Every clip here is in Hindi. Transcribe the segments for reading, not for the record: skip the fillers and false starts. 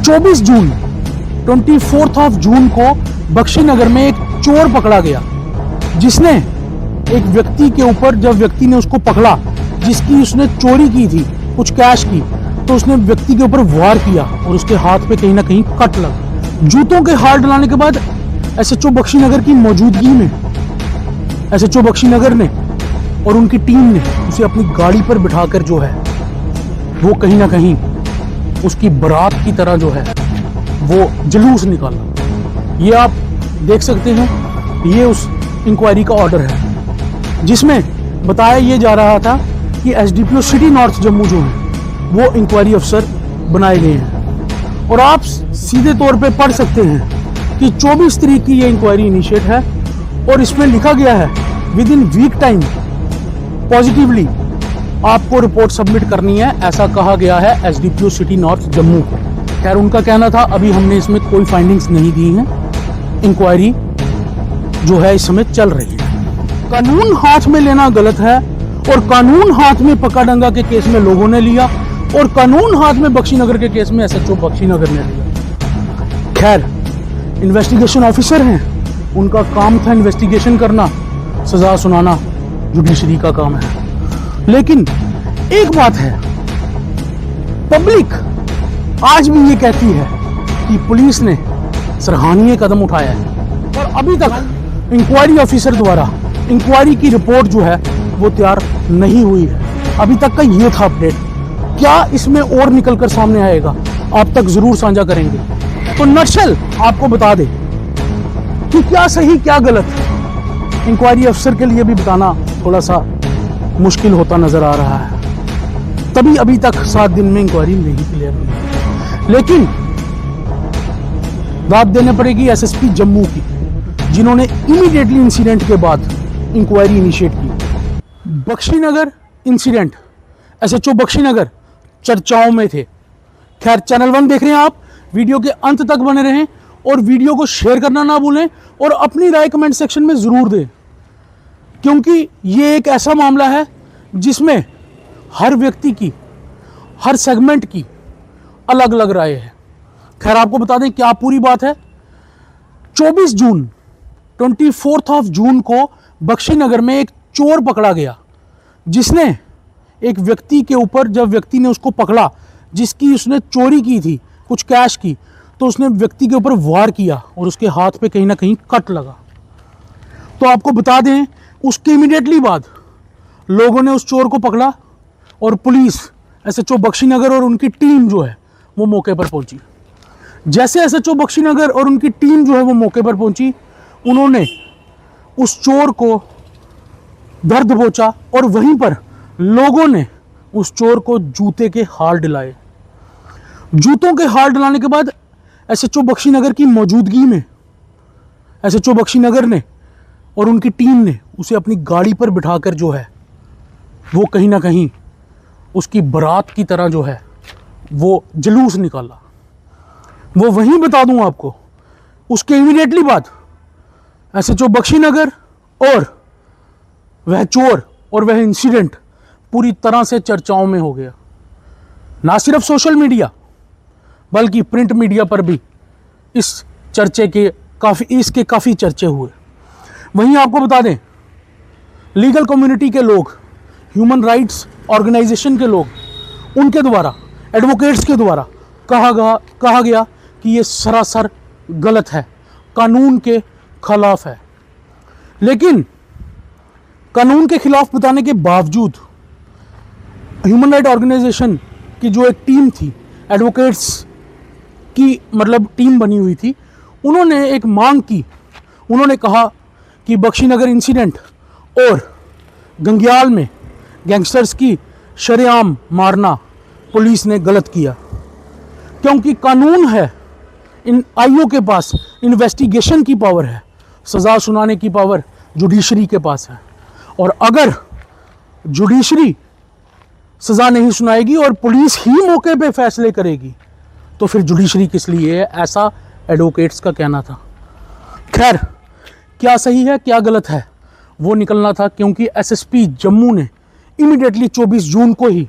24 जून 24 जून को बख्शीनगर में एक चोर पकड़ा गया, जिसने एक व्यक्ति के ऊपर, जब व्यक्ति ने उसको पकड़ा जिसकी उसने चोरी की थी कुछ कैश की, तो उसने व्यक्ति के ऊपर वार किया और उसके हाथ पे कहीं ना कहीं कट लगा। जूतों के हार डलाने के बाद एसएचओ बख्शीनगर की मौजूदगी में एसएचओ बख्शीनगर ने और उनकी टीम ने उसे अपनी गाड़ी पर बिठाकर जो है वो कहीं ना कहीं उसकी बारात की तरह जो है वो जुलूस निकाला। ये आप देख सकते हैं, ये उस इंक्वायरी का ऑर्डर है जिसमें बताया ये जा रहा था कि एसडीपीओ सिटी नॉर्थ जम्मू जो है वो इंक्वायरी अफसर बनाए गए हैं। और आप सीधे तौर पे पढ़ सकते हैं कि 24 तारीख की ये इंक्वायरी इनिशिएट है और इसमें लिखा गया है within week time positively आपको रिपोर्ट सबमिट करनी है, ऐसा कहा गया है एसडीपीओ सिटी नॉर्थ जम्मू को। खैर उनका कहना था अभी हमने इसमें कोई फाइंडिंग्स नहीं दी हैं, इंक्वायरी जो है इस समय चल रही है। कानून हाथ में लेना गलत है और कानून हाथ में पकाडंगा के केस में लोगों ने लिया और कानून हाथ में बख्शीनगर के केस में एसएचओ बख्शीनगर ने लिया। खैर इन्वेस्टिगेशन ऑफिसर हैं, उनका काम था इन्वेस्टिगेशन करना, सजा सुनाना जुडिशरी का काम है। लेकिन एक बात है, पब्लिक आज भी ये कहती है कि पुलिस ने सराहनीय कदम उठाया है और अभी तक इंक्वायरी ऑफिसर द्वारा इंक्वायरी की रिपोर्ट जो है वो तैयार नहीं हुई है। अभी तक का ये था अपडेट। क्या इसमें और निकलकर सामने आएगा आप तक जरूर साझा करेंगे। तो नक्शल आपको बता दे कि क्या सही क्या गलत, इंक्वायरी अफसर के लिए भी बताना थोड़ा सा मुश्किल होता नजर आ रहा है। तभी अभी तक 7 दिन में इंक्वायरी नहीं क्लियर हुई। लेकिन दाद देने पड़ेगी एसएसपी जम्मू की, जिन्होंने इमीडिएटली इंसिडेंट के बाद इंक्वायरी इनिशिएट की। बख्शीनगर इंसिडेंट, एसएचओ बख्शीनगर चर्चाओं में थे। खैर चैनल 1 देख रहे हैं आप, वीडियो के अंत तक बने रहें और वीडियो को शेयर करना ना भूलें और अपनी राय कमेंट सेक्शन में जरूर दें, क्योंकि ये एक ऐसा मामला है जिसमें हर व्यक्ति की, हर सेगमेंट की अलग अलग राय है। खैर आपको बता दें क्या पूरी बात है। 24 जून को बख्शीनगर में एक चोर पकड़ा गया, जिसने एक व्यक्ति के ऊपर, जब व्यक्ति ने उसको पकड़ा जिसकी उसने चोरी की थी कुछ कैश की, तो उसने व्यक्ति के ऊपर वार किया और उसके हाथ पे कहीं ना कहीं कट लगा। तो आपको बता दें उसके इमीडिएटली बाद लोगों ने उस चोर को पकड़ा और पुलिस, एसएचओ बख्शीनगर और उनकी टीम जो है वो मौके पर पहुंची। जैसे एसएचओ बख्शीनगर और उनकी टीम जो है वो मौके पर पहुंची, उन्होंने उस चोर को धर दबोचा और वहीं पर लोगों ने उस चोर को जूते के हार दिलाए। जूतों के हार दिलाने के बाद एसएचओ बख्शीनगर की मौजूदगी में एसएचओ बख्शीनगर ने और उनकी टीम ने उसे अपनी गाड़ी पर बिठाकर जो है वो कहीं ना कहीं उसकी बारात की तरह जो है वो जुलूस निकाला। वो वहीं बता दूं आपको, उसके इमीडिएटली बाद एसएचओ बख्शीनगर और वह चोर और वह इंसिडेंट पूरी तरह से चर्चाओं में हो गया। ना सिर्फ सोशल मीडिया बल्कि प्रिंट मीडिया पर भी इसके काफ़ी चर्चे हुए। वहीं आपको बता दें लीगल कम्युनिटी के लोग, ह्यूमन राइट्स ऑर्गेनाइजेशन के लोग, उनके द्वारा, एडवोकेट्स के द्वारा कहा गया कि ये सरासर गलत है, कानून के खिलाफ है। लेकिन कानून के खिलाफ बताने के बावजूद ह्यूमन राइट ऑर्गेनाइजेशन की जो एक टीम थी, एडवोकेट्स की मतलब टीम बनी हुई थी, उन्होंने एक मांग की। उन्होंने कहा कि बख्शीनगर इंसिडेंट और गंग्याल में गैंगस्टर्स की शरेआम मारना पुलिस ने गलत किया, क्योंकि कानून है, इन आईओ के पास इन्वेस्टिगेशन की पावर है, सज़ा सुनाने की पावर जुडिशरी के पास है। और अगर जुडिशरी सज़ा नहीं सुनाएगी और पुलिस ही मौके पे फैसले करेगी तो फिर जुडिशरी किस लिए है, ऐसा एडवोकेट्स का कहना था। खैर क्या सही है क्या गलत है वो निकलना था, क्योंकि एसएसपी जम्मू ने इमीडिएटली 24 जून को ही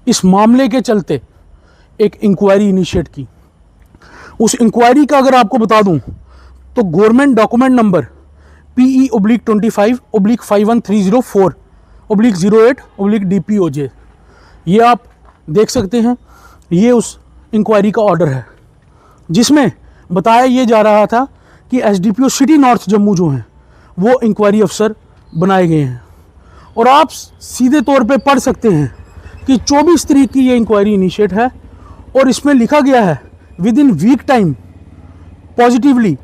इस मामले के चलते एक इंक्वायरी इनिशिएट की उस इंक्वायरी का अगर आपको बता दूं तो गवर्नमेंट डॉक्यूमेंट नंबर PE/25/51304/08/DPOJ, ये आप देख सकते हैं। ये उस इंक्वायरी का ऑर्डर है जिसमें बताया ये जा रहा था कि SDPO सिटी नॉर्थ जम्मू जो हैं वो इंक्वायरी अफसर बनाए गए हैं। और आप सीधे तौर पे पढ़ सकते हैं कि 24 तारीख की ये इंक्वायरी इनिशिएट है और इसमें लिखा गया है within week time positively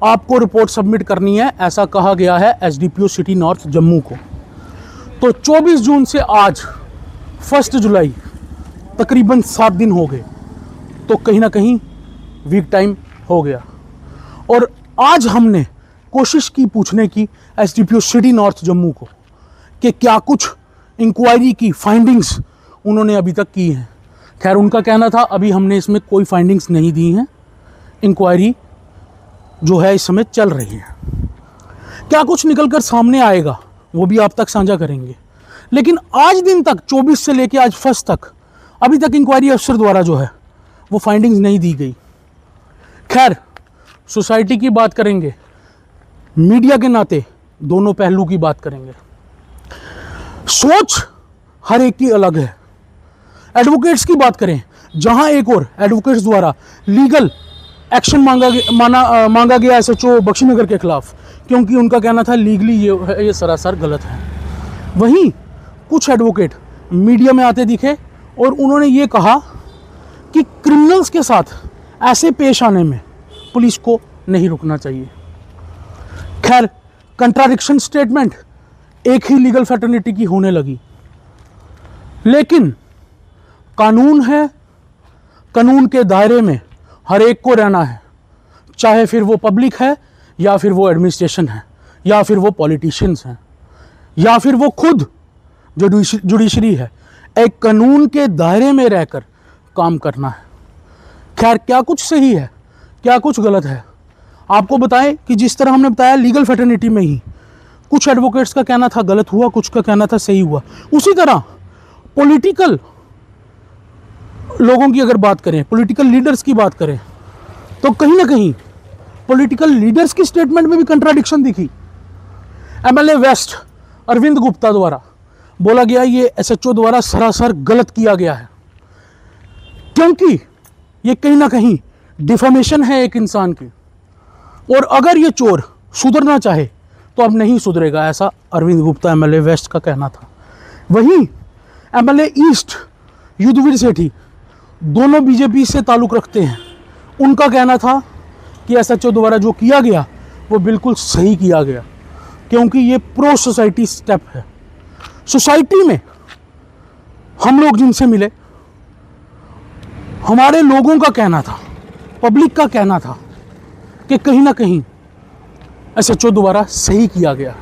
आपको रिपोर्ट सबमिट करनी है, ऐसा कहा गया है SDPO सिटी नॉर्थ जम्मू को। तो 24 जून से आज 1 जुलाई तकरीबन 7 दिन हो गए, तो कहीं ना कहीं वीक टाइम हो गया। और आज हमने कोशिश की पूछने की SDPO सिटी नॉर्थ जम्मू को कि क्या कुछ इंक्वायरी की फाइंडिंग्स उन्होंने अभी तक की हैं। खैर उनका कहना था अभी हमने इसमें कोई फाइंडिंग्स नहीं दी हैं, इंक्वायरी जो है इस समय चल रही है। क्या कुछ निकलकर सामने आएगा वो भी आप तक साझा करेंगे। लेकिन आज दिन तक 24 से लेकर आज 1 तक अभी तक इंक्वायरी अफसर द्वारा जो है वो फाइंडिंग्स नहीं दी गई। खैर सोसाइटी की बात करेंगे, मीडिया के नाते दोनों पहलू की बात करेंगे। सोच हर एक की अलग है। एडवोकेट्स की बात करें, जहां एक और एडवोकेट्स द्वारा लीगल एक्शन मांगा गया SHO बख्शीनगर के खिलाफ, क्योंकि उनका कहना था लीगली ये सरासर गलत है। वहीं कुछ एडवोकेट मीडिया में आते दिखे और उन्होंने ये कहा कि क्रिमिनल्स के साथ ऐसे पेश आने में पुलिस को नहीं रुकना चाहिए। खैर कंट्राडिक्शन स्टेटमेंट एक ही लीगल फैटर्निटी की होने लगी। लेकिन कानून है, कानून के दायरे में हर एक को रहना है, चाहे फिर वो पब्लिक है या फिर वो एडमिनिस्ट्रेशन है या फिर वो पॉलिटिशियंस हैं या फिर वो खुद जुडिशरी है। एक कानून के दायरे में रहकर काम करना है। खैर क्या कुछ सही है, क्या कुछ गलत है, आपको बताएं कि जिस तरह हमने बताया लीगल फैटर्निटी में ही कुछ एडवोकेट्स का कहना था गलत हुआ, कुछ का कहना था सही हुआ। उसी तरह पॉलिटिकल लोगों की अगर बात करें, पॉलिटिकल लीडर्स की बात करें, तो कहीं ना कहीं पॉलिटिकल लीडर्स की स्टेटमेंट में भी कंट्राडिक्शन दिखी। MLA वेस्ट अरविंद गुप्ता द्वारा बोला गया ये SHO द्वारा सरासर गलत किया गया है, क्योंकि ये कहीं ना कहीं डिफेमेशन है एक इंसान की, और अगर ये चोर सुधरना चाहे तो अब नहीं सुधरेगा, ऐसा अरविंद गुप्ता MLA वेस्ट का कहना था। वहीं MLA ईस्ट युद्धवीर सेठी दोनों BJP से ताल्लुक़ रखते हैं, उनका कहना था कि SHO द्वारा जो किया गया वो बिल्कुल सही किया गया, क्योंकि ये प्रो सोसाइटी स्टेप है। सोसाइटी में हम लोग जिनसे मिले, हमारे लोगों का कहना था, पब्लिक का कहना था कि कहीं ना कहीं SHO द्वारा सही किया गया।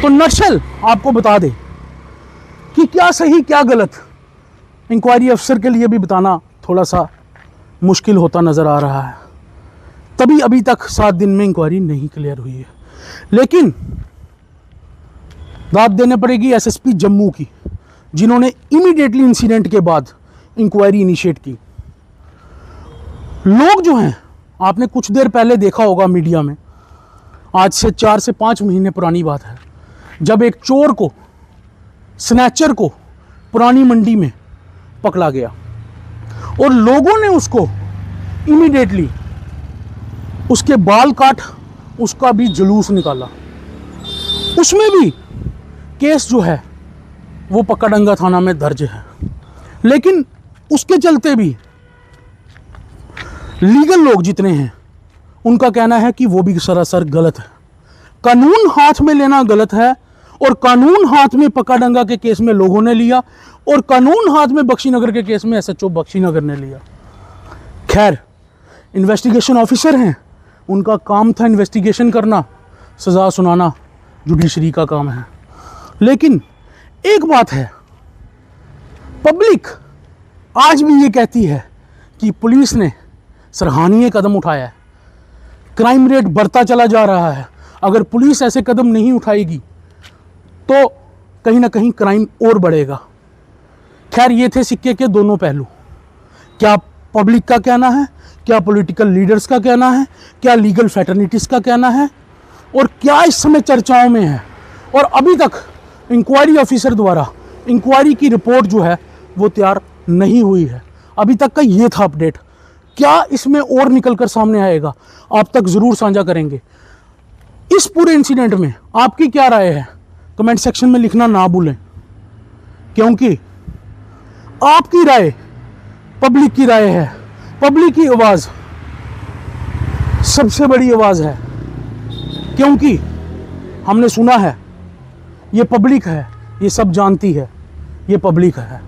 तो नटशल आपको बता दें कि क्या सही क्या गलत इंक्वायरी अफसर के लिए भी बताना थोड़ा सा मुश्किल होता नज़र आ रहा है। तभी अभी तक 7 दिन में इंक्वायरी नहीं क्लियर हुई है। लेकिन दाद देने पड़ेगी SSP जम्मू की, जिन्होंने इमीडिएटली इंसिडेंट के बाद इंक्वायरी इनिशिएट की। लोग जो हैं, आपने कुछ देर पहले देखा होगा मीडिया में, आज से 4 से 5 महीने पुरानी बात है, जब एक चोर को, स्नैचर को पुरानी मंडी में पकड़ा गया और लोगों ने उसको इमीडिएटली उसके बाल काट उसका भी जुलूस निकाला। उसमें भी केस जो है वो पक्काडंगा थाना में दर्ज है। लेकिन उसके चलते भी लीगल लोग जितने हैं उनका कहना है कि वो भी सरासर गलत है। कानून हाथ में लेना गलत है, और कानून हाथ में पक्काडंगा के केस में लोगों ने लिया और कानून हाथ में बख्शीनगर के केस में SHO बख्शीनगर ने लिया। खैर इन्वेस्टिगेशन ऑफिसर हैं, उनका काम था इन्वेस्टिगेशन करना, सज़ा सुनाना जुडिशरी का काम है। लेकिन एक बात है, पब्लिक आज भी ये कहती है कि पुलिस ने सराहनीय कदम उठाया है, क्राइम रेट बढ़ता चला जा रहा है। अगर पुलिस ऐसे कदम नहीं उठाएगी तो कहीं ना कहीं क्राइम और बढ़ेगा। खैर ये थे सिक्के के दोनों पहलू। क्या पब्लिक का कहना है, क्या पॉलिटिकल लीडर्स का कहना है, क्या लीगल फैटर्निटीज़ का कहना है, और क्या इस समय चर्चाओं में है। और अभी तक इंक्वायरी ऑफिसर द्वारा इंक्वायरी की रिपोर्ट जो है वो तैयार नहीं हुई है। अभी तक का ये था अपडेट। क्या इसमें और निकल कर सामने आएगा, आप तक ज़रूर साझा करेंगे। इस पूरे इंसिडेंट में आपकी क्या राय है, कमेंट सेक्शन में लिखना ना भूलें, क्योंकि आपकी राय पब्लिक की राय है। पब्लिक की आवाज़ सबसे बड़ी आवाज़ है, क्योंकि हमने सुना है ये पब्लिक है, ये सब जानती है, ये पब्लिक है।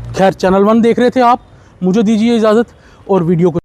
खैर, चैनल 1 देख रहे थे आप, मुझे दीजिए इजाज़त और वीडियो को